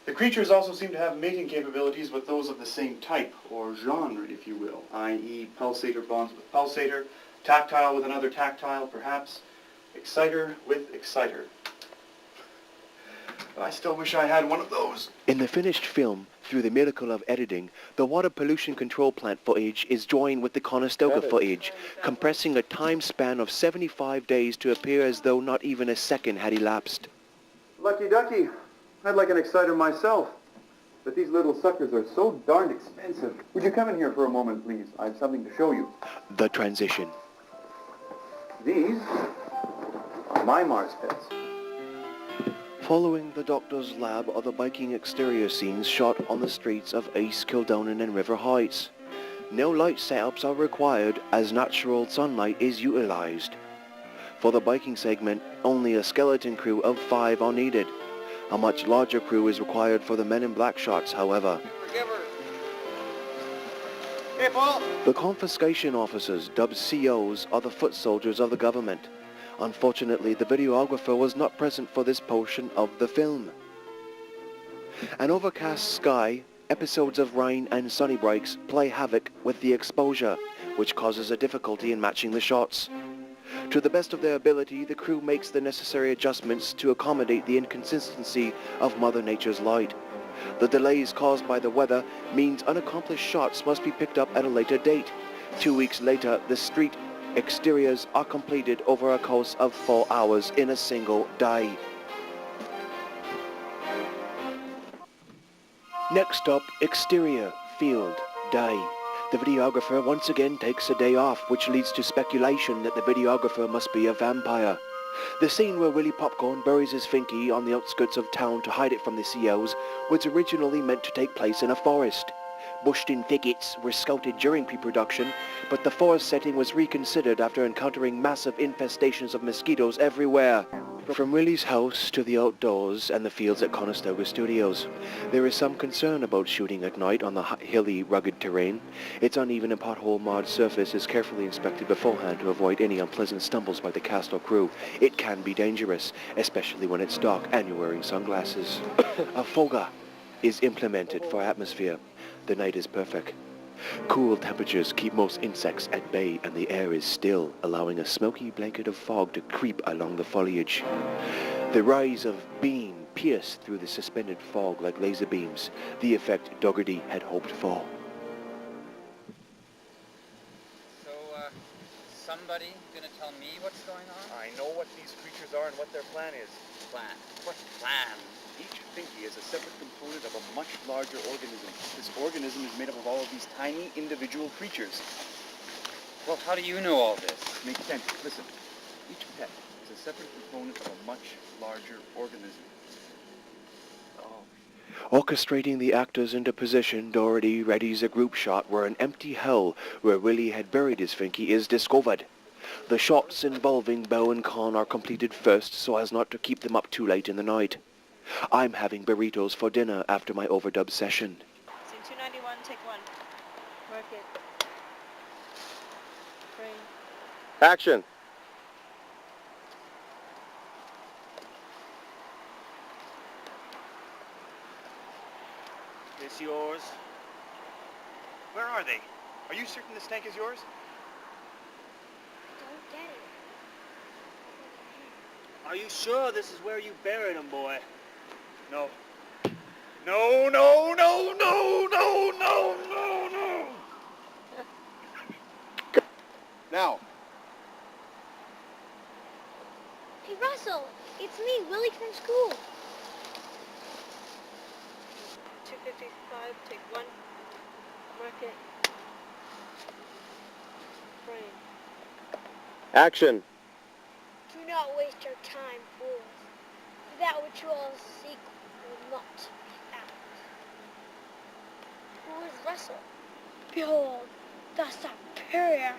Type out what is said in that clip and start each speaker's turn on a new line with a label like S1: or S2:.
S1: The creatures also seem to have mating capabilities with those of the same type, or genre, if you will, i.e. pulsator bonds with pulsator, tactile with another tactile, perhaps, exciter with exciter. I still wish I had one of those.
S2: In the finished film, through the miracle of editing, the water pollution control plant footage is joined with the Conestoga footage, compressing a time span of 75 days to appear as though not even a second had elapsed.
S1: Lucky ducky. I'd like an exciter myself. But these little suckers are so darned expensive. Would you come in here for a moment, please? I have something to show you.
S2: The transition.
S1: These are my Mars pets.
S2: Following the doctor's lab are the biking exterior scenes shot on the streets of East Kildonan and River Heights. No light setups are required as natural sunlight is utilized. For the biking segment, only a skeleton crew of 5 are needed. A much larger crew is required for the Men in Black shots, however.
S1: Hey, Paul!
S2: The confiscation officers, dubbed COs, are the foot soldiers of the government. Unfortunately, the videographer was not present for this portion of the film. An overcast sky, episodes of rain and sunny breaks play havoc with the exposure, which causes a difficulty in matching the shots. To the best of their ability, the crew makes the necessary adjustments to accommodate the inconsistency of Mother Nature's light. The delays caused by the weather means unaccomplished shots must be picked up at a later date. 2 weeks later, the street exteriors are completed over a course of 4 hours in a single day. Next up, exterior, field, day. The videographer once again takes a day off, which leads to speculation that the videographer must be a vampire. The scene where Willie Popcorn buries his Finky on the outskirts of town to hide it from the COs was originally meant to take place in a forest. Bushed-in thickets were scouted during pre-production, but the forest setting was reconsidered after encountering massive infestations of mosquitoes everywhere. From Willie's house to the outdoors and the fields at Conestoga Studios, there is some concern about shooting at night on the hilly, rugged terrain. Its uneven and pothole-marred surface is carefully inspected beforehand to avoid any unpleasant stumbles by the cast or crew. It can be dangerous, especially when it's dark and you're wearing sunglasses. A fogger is implemented for atmosphere. The night is perfect. Cool temperatures keep most insects at bay and the air is still, allowing a smoky blanket of fog to creep along the foliage. The rays of beam pierce through the suspended fog like laser beams, the effect Doherty had hoped for.
S3: So, somebody gonna tell me what's going on?
S4: I know what these creatures are and what their plan is.
S3: Plan? What plan?
S4: Each Finky is a separate component of a much larger organism. This organism is made up of all of these tiny individual creatures.
S3: Well, how do you know all this?
S4: Make sense. Listen. Each pet is a separate component of a much larger organism.
S2: Orchestrating the actors into position, Doherty readies a group shot where an empty hell where Willie had buried his Finky is discovered. The shots involving Beau and Con are completed first so as not to keep them up too late in the night. I'm having burritos for dinner after my overdub session.
S5: Scene 291, take 1. Mark it. Frame.
S2: Action!
S4: This yours? Where are they? Are you certain the snake is yours?
S6: Don't get it.
S4: Are you sure this is where you buried him, boy? No. No, no, no, no, no, no, no, no! Now.
S6: Hey, Russell, it's me, Willie from school.
S5: 255, take 1. Mark it. Frame.
S2: Action!
S6: Do not waste your time, fools. That which you all seek will not be found. Who is Russell? Behold, the superior